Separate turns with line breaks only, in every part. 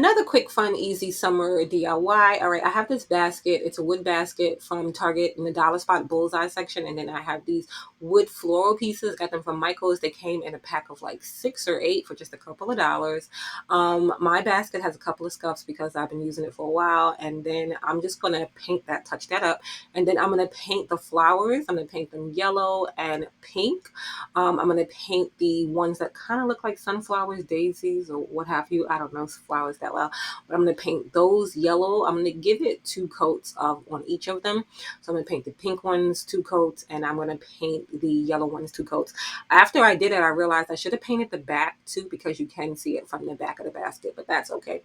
Another quick, fun, easy summer DIY. All right, I have this basket. It's a wood basket from Target in the Dollar Spot Bullseye section. And then I have these wood floral pieces. Got them from Michael's. They came in a pack of like 6 or 8 for just a couple of dollars. My basket has a couple of scuffs because I've been using it for a while. And then I'm just going to paint that, touch that up. And then I'm going to paint the flowers. I'm going to paint them yellow and pink. I'm going to paint the ones that kind of look like sunflowers, daisies, or what have you. I don't know flowers that well, but I'm going to paint those yellow. I'm going to give it 2 coats of on each of them. So I'm going to paint the pink ones 2 coats, and I'm going to paint the yellow ones 2 coats. After I did it, I realized I should have painted the back too, because you can see it from the back of the basket, but that's okay.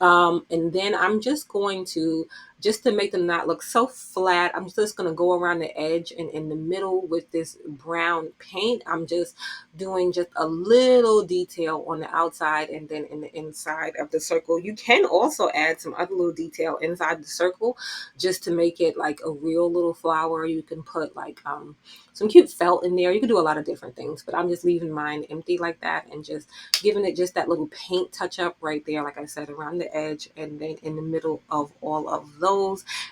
And then I'm just going to, just to make them not look so flat, I'm just going to go around the edge and in the middle with this brown paint. I'm just doing just a little detail on the outside and then in the inside of the circle. You can also add some other little detail inside the circle just to make it like a real little flower. You can put like some cute felt in there. You can do a lot of different things, but I'm just leaving mine empty like that and just giving it just that little paint touch up right there, like I said, around the edge and then in the middle of all of those.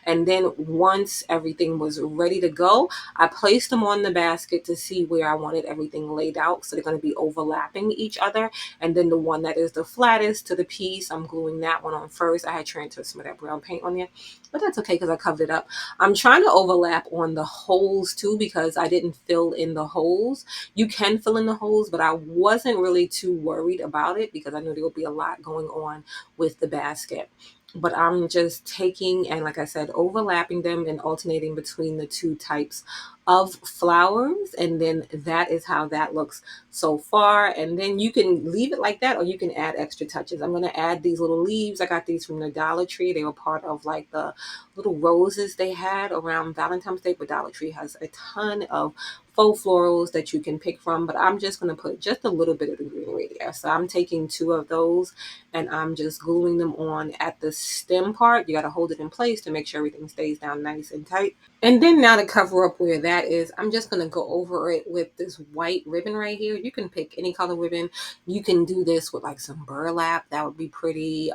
And then once everything was ready to go, I placed them on the basket to see where I wanted everything laid out. So they're going to be overlapping each other. And then the one that is the flattest to the piece, I'm gluing that one on first. I had transferred some of that brown paint on there, but that's okay because I covered it up. I'm trying to overlap on the holes too because I didn't fill in the holes. You can fill in the holes, but I wasn't really too worried about it because I knew there would be a lot going on with the basket. But I'm just taking and, like I said, overlapping them and alternating between the 2 types of flowers. And then that is how that looks so far. And then you can leave it like that or you can add extra touches. I'm going to add these little leaves. I got these from the Dollar Tree. They were part of like the little roses they had around Valentine's Day, but Dollar Tree has a ton of faux florals that you can pick from, but I'm just going to put just a little bit of the greenery there. So I'm taking 2 of those and I'm just gluing them on at the stem part. You got to hold it in place to make sure everything stays down nice and tight. And then now to cover up where that is, I'm just going to go over it with this white ribbon right here. You can pick any color ribbon. You can do this with like some burlap. That would be pretty.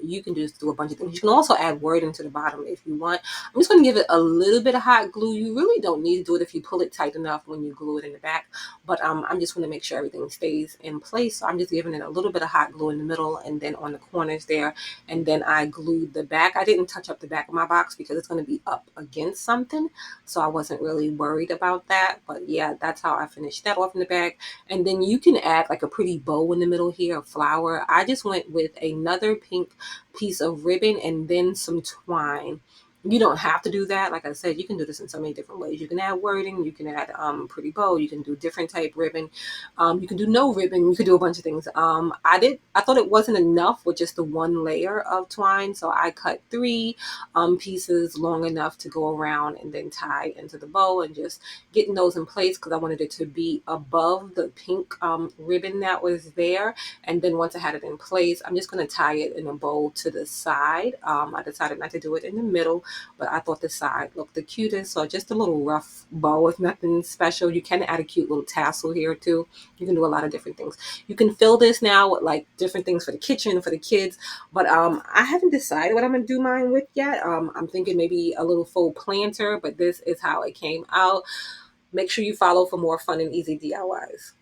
You can just do a bunch of things. You can also add wording to the bottom if you want. I'm just going to give it a little bit of hot glue. You really don't need to do it if you pull it tight enough when you glue it in the back. But I'm just going to make sure everything stays in place. So I'm just giving it a little bit of hot glue in the middle and then on the corners there. And then I glued the back. I didn't touch up the back of my box because it's going to be up against something. So I wasn't really worried about that. But yeah, that's how I finished that off in the back. And then you can add like a pretty bow in the middle here, a flower. I just went with another pink piece of ribbon and then some twine. You don't have to do that. Like I said, you can do this in so many different ways. You can add wording, you can add pretty bow, you can do different type ribbon, you can do no ribbon, you can do a bunch of things. I thought it wasn't enough with just the one layer of twine, so I cut 3 pieces long enough to go around and then tie into the bow and just getting those in place because I wanted it to be above the pink ribbon that was there. And then once I had it in place, I'm just going to tie it in a bow to the side. I decided not to do it in the middle, but I thought the side looked the cutest. So just a little rough bow with nothing special. You can add a cute little tassel here too. You can do a lot of different things. You can fill this now with like different things for the kitchen, for the kids. But I haven't decided what I'm going to do mine with yet. I'm thinking maybe a little faux planter, but this is how it came out. Make sure you follow for more fun and easy DIYs.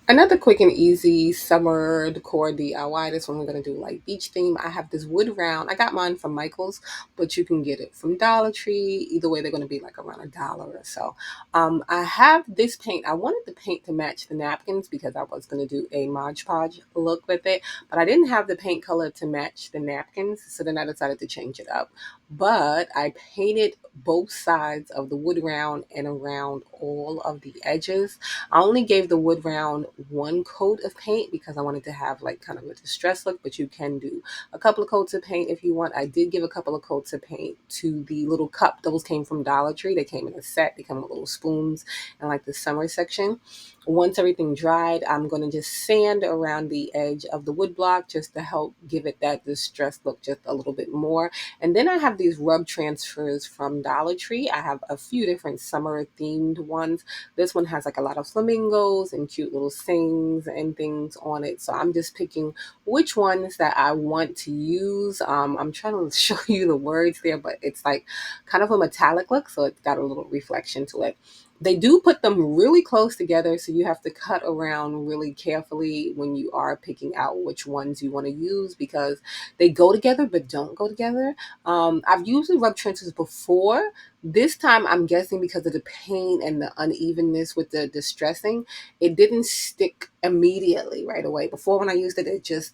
Another quick and easy summer decor DIY. This one we're gonna do like beach theme. I have this wood round. I got mine from Michael's, but you can get it from Dollar Tree. Either way, they're gonna be like around $1 or so. I have this paint. I wanted the paint to match the napkins because I was gonna do a Mod Podge look with it, but I didn't have the paint color to match the napkins, so then I decided to change it up. But I painted both sides of the wood round and around all of the edges. I only gave the wood round 1 coat of paint because I wanted to have like kind of a distressed look, but you can do a couple of coats of paint if you want. I did give a couple of coats of paint to the little cup. Those came from Dollar Tree. They came in a set. They come with little spoons and like the summer section. Once everything dried, I'm going to just sand around the edge of the wood block just to help give it that distressed look just a little bit more. And then I have these rub transfers from Dollar Tree. I have a few different summer themed ones. This one has like a lot of flamingos and cute little things and things on it. So I'm just picking which ones that I want to use. I'm trying to show you the words there, but it's like kind of a metallic look, so it's got a little reflection to it. They do put them really close together, so you have to cut around really carefully when you are picking out which ones you want to use because they go together but don't go together. I've used the rub transfers before. This time, I'm guessing because of the paint and the unevenness with the distressing, it didn't stick immediately right away. Before, when I used it,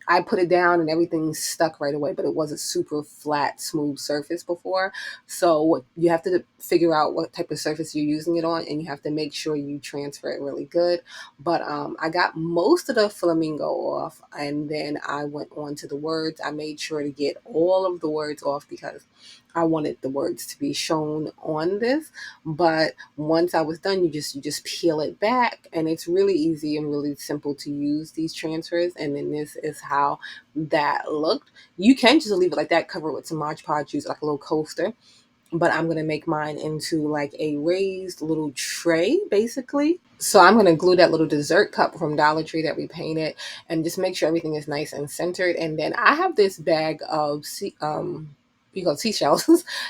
I put it down and everything stuck right away, but it was a super flat, smooth surface before. So you have to figure out what type of surface you're using it on, and you have to make sure you transfer it really good. But I got most of the flamingo off, and then I went on to the words. I made sure to get all of the words off because I wanted the words to be shown on this. But once I was done, you just peel it back, and it's really easy and really simple to use these transfers. And then this is how that looked. You can just leave it like that, cover it with some Mod Podge, use like a little coaster, but I'm going to make mine into like a raised little tray basically. So I'm going to glue that little dessert cup from Dollar Tree that we painted and just make sure everything is nice and centered. And then I have this bag of seashells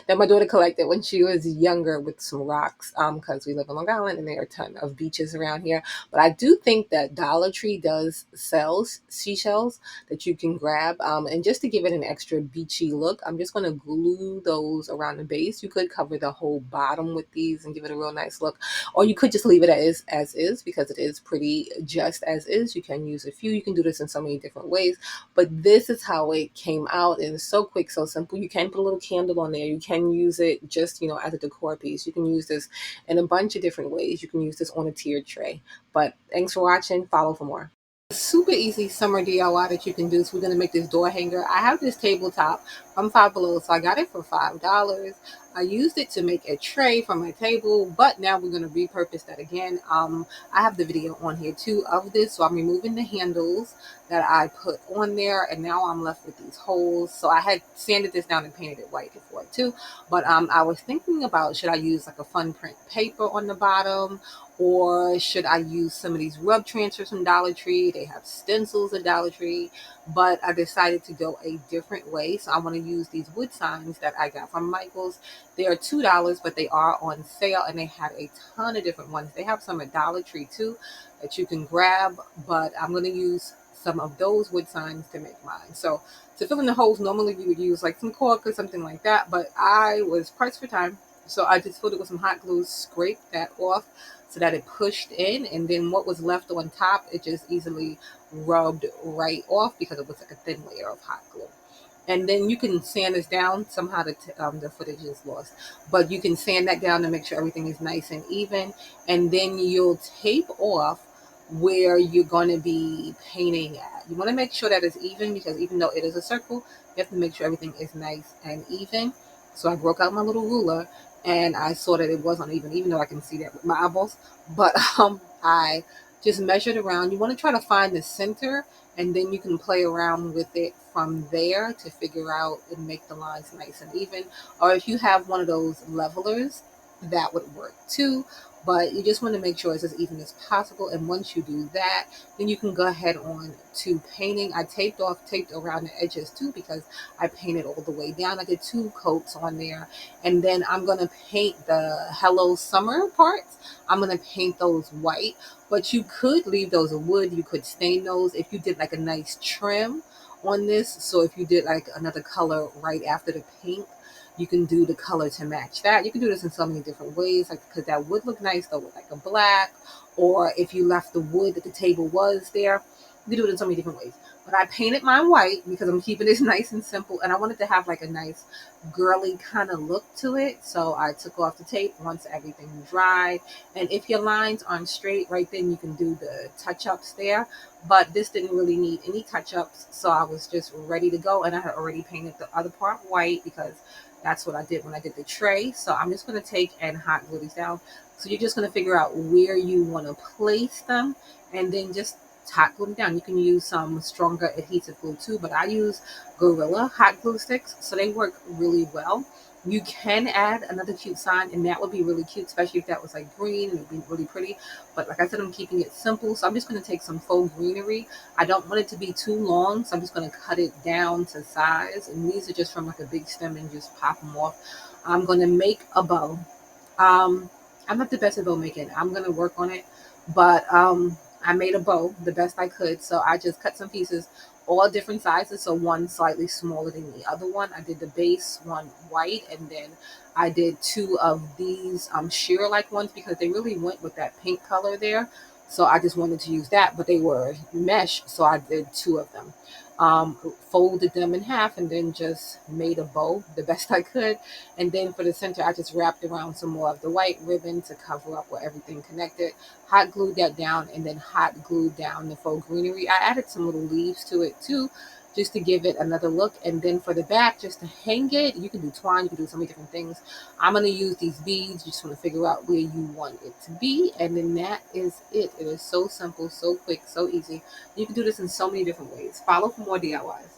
that my daughter collected when she was younger with some rocks, because we live in Long Island and there are a ton of beaches around here. But I do think that Dollar Tree does sell seashells that you can grab. And just to give it an extra beachy look, I'm just going to glue those around the base. You could cover the whole bottom with these and give it a real nice look, or you could just leave it as is because it is pretty just as is. You can use a few. You can do this in so many different ways, but this is how it came out, and it's so quick, so simple. You can put a little candle on there. You can use it just, as a decor piece. You can use this in a bunch of different ways. You can use this on a tiered tray. But thanks for watching. Follow for more. Super easy summer DIY that you can do. So we're going to make this door hanger. I have this tabletop from Five Below, so I got it for $5. I used it to make a tray for my table, but now we're going to repurpose that again. I have the video on here too of this, so I'm removing the handles that I put on there, and now I'm left with these holes. So I had sanded this down and painted it white before too, but I was thinking about, should I use like a fun print paper on the bottom, or should I use some of these rub transfers from Dollar Tree? They have stencils at Dollar Tree, but I decided to go a different way. So I want to use these wood signs that I got from Michael's. They are $2, but they are on sale, and they had a ton of different ones. They have some at Dollar Tree too that you can grab, but I'm going to use some of those wood signs to make mine. So to fill in the holes, normally we would use like some cork or something like that, but I was pressed for time. So I just filled it with some hot glue, scraped that off so that it pushed in, and then what was left on top, it just easily rubbed right off because it was like a thin layer of hot glue. And then you can sand this down. Somehow the footage is lost, but you can sand that down to make sure everything is nice and even. And then you'll tape off where you're going to be painting at. You want to make sure that it's even, because even though it is a circle, you have to make sure everything is nice and even. So I broke out my little ruler and I saw that it wasn't even though I can see that with my eyeballs. But I just measured around. You want to try to find the center, and then you can play around with it from there to figure out and make the lines nice and even. Or if you have one of those levelers, that would work too. But you just want to make sure it's as even as possible. And once you do that, then you can go ahead on to painting. I taped around the edges too, because I painted all the way down. I did 2 coats on there. And then I'm going to paint the Hello Summer parts. I'm going to paint those white, but you could leave those wood. You could stain those if you did like a nice trim on this. So if you did like another color right after the pink, you can do the color to match that. You can do this in so many different ways, like, because that would look nice though with like a black, or if you left the wood that the table was there, you can do it in so many different ways. But I painted mine white because I'm keeping this nice and simple, and I wanted to have like a nice girly kind of look to it. So I took off the tape once everything dried. And if your lines aren't straight, right, then you can do the touch-ups there. But this didn't really need any touch-ups, so I was just ready to go. And I had already painted the other part white because that's what I did when I did the tray. So I'm just going to take and hot glue these down. So you're just going to figure out where you want to place them, and then just hot glue them down. You can use some stronger adhesive glue too, but I use Gorilla hot glue sticks, so they work really well. You can add another cute sign, and that would be really cute, especially if that was like green. It would be really pretty. But like I said, I'm keeping it simple, so I'm just going to take some faux greenery. I don't want it to be too long, so I'm just going to cut it down to size. And these are just from like a big stem and just pop them off. I'm going to make a bow. Um, I'm not the best at bow making. I'm gonna work on it, but I made a bow the best I could. So I just cut some pieces, all different sizes. So one slightly smaller than the other one. I did the base one white, and then I did two of these sheer like ones because they really went with that pink color there. So I just wanted to use that, but they were mesh, so I did two of them. Folded them in half and then just made a bow the best I could. And then for the center, I just wrapped around some more of the white ribbon to cover up where everything connected. Hot glued that down, and then hot glued down the faux greenery. I added some little leaves to it too, just to give it another look. And then for the back, just to hang it, you can do twine, you can do so many different things. I'm going to use these beads. You just want to figure out where you want it to be. And then that is it. It is so simple, so quick, so easy. You can do this in so many different ways. Follow for more DIYs.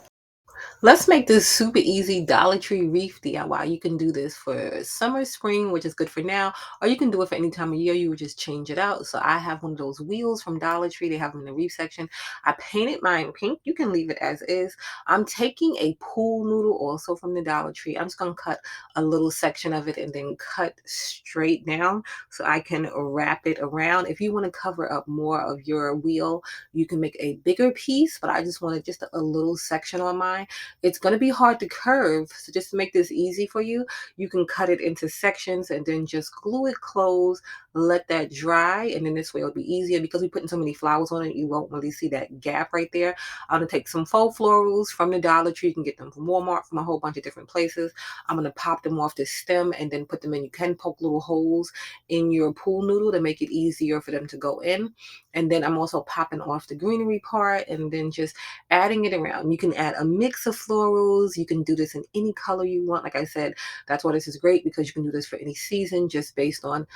Let's make this super easy Dollar Tree wreath DIY. You can do this for summer, spring, which is good for now, or you can do it for any time of year. You would just change it out. So I have one of those wheels from Dollar Tree. They have them in the wreath section. I painted mine pink. You can leave it as is. I'm taking a pool noodle also from the Dollar Tree. I'm just going to cut a little section of it and then cut straight down so I can wrap it around. If you want to cover up more of your wheel, you can make a bigger piece, but I just wanted just a little section on mine. It's going to be hard to curve, so just to make this easy for you, you can cut it into sections and then just glue it closed, let that dry, and then this way it'll be easier. Because we're putting so many flowers on it, you won't really see that gap right there. I'm going to take some faux florals from the Dollar Tree. You can get them from Walmart, from a whole bunch of different places. I'm going to pop them off the stem and then put them in. You can poke little holes in your pool noodle to make it easier for them to go in. And then I'm also popping off the greenery part and then just adding it around. You can add a mix of florals. You can do this in any color you want. Like I said, that's why this is great, because you can do this for any season just based on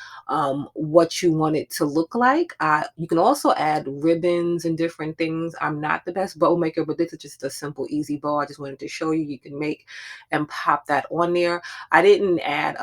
what you want it to look like. You can also add ribbons and different things. I'm not the best bow maker, but this is just a simple, easy bow. I just wanted to show you can make and pop that on there. I didn't add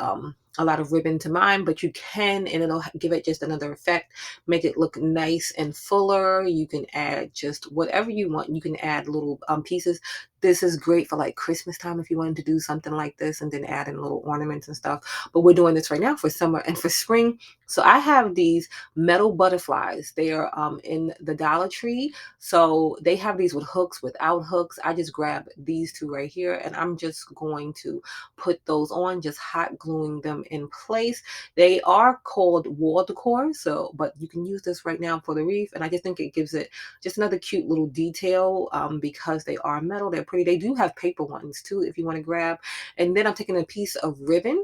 a lot of ribbon to mine, but you can, and it'll give it just another effect, make it look nice and fuller. You can add just whatever you want. You can add little pieces. This is great for like Christmas time if you wanted to do something like this, and then add in little ornaments and stuff. But we're doing this right now for summer and for spring. So I have these metal butterflies. They are in the Dollar Tree. So they have these with hooks, without hooks. I just grab these two right here, and I'm just going to put those on, just hot gluing them in place. They are called wall decor, so but you can use this right now for the wreath, and I just think it gives it just another cute little detail because they are metal. They're pretty. They do have paper ones too if you want to grab. And then I'm taking a piece of ribbon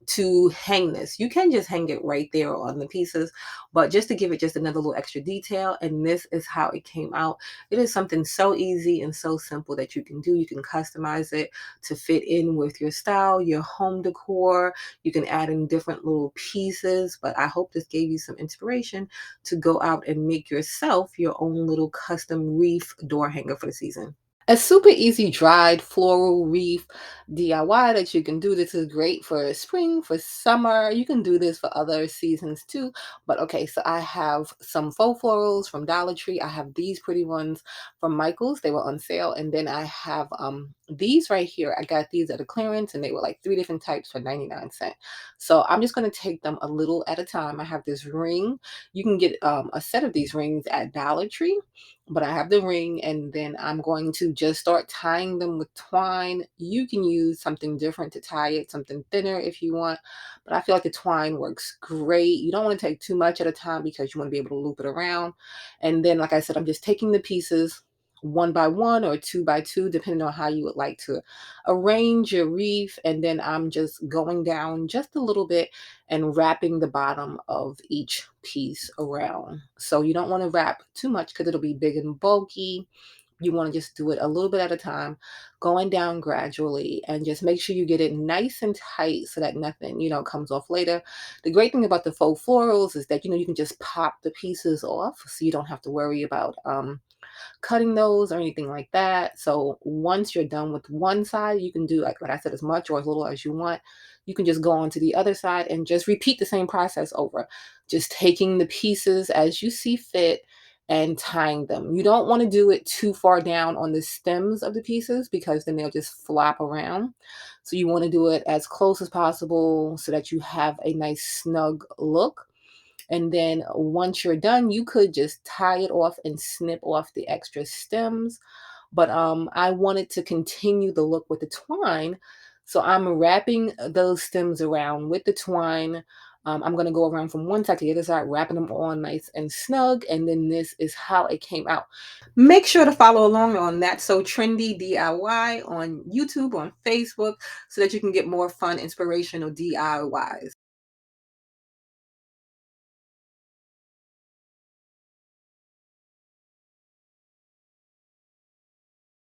to hang this. You can just hang it right there on the pieces, but just to give it just another little extra detail. And this is how it came out. It is something so easy and so simple that you can do. You can customize it to fit in with your style, your home decor. You can add in different little pieces, but I hope this gave you some inspiration to go out and make yourself your own little custom wreath door hanger for the season. A super easy dried floral wreath DIY that you can do. This is great for spring, for summer. You can do this for other seasons too. But okay, so I have some faux florals from Dollar Tree. I have these pretty ones from Michael's. They were on sale. And then I have these right here. I got these at a clearance, and they were like 3 different types for 99¢. So I'm just going to take them a little at a time. I have this ring. You can get a set of these rings at Dollar Tree, but I have the ring, and then I'm going to just start tying them with twine. You can use something different to tie it, something thinner if you want, but I feel like the twine works great. You don't want to take too much at a time because you want to be able to loop it around. And then, like I said, I'm just taking the pieces one by one or two by two, depending on how you would like to arrange your wreath. And then I'm just going down just a little bit and wrapping the bottom of each piece around. So you don't want to wrap too much because it'll be big and bulky. You want to just do it a little bit at a time, going down gradually, and just make sure you get it nice and tight so that nothing, comes off later. The great thing about the faux florals is that, you can just pop the pieces off so you don't have to worry about cutting those or anything like that. So once you're done with one side, you can do like I said, as much or as little as you want. You can just go on to the other side and just repeat the same process over. Just taking the pieces as you see fit and tying them. You don't want to do it too far down on the stems of the pieces because then they'll just flop around. So you want to do it as close as possible so that you have a nice snug look. And then once you're done, you could just tie it off and snip off the extra stems. But I wanted to continue the look with the twine. So I'm wrapping those stems around with the twine. I'm going to go around from one side to the other side, wrapping them all nice and snug. And then this is how it came out. Make sure to follow along on That's So Trendy DIY on YouTube, on Facebook, so that you can get more fun, inspirational DIYs.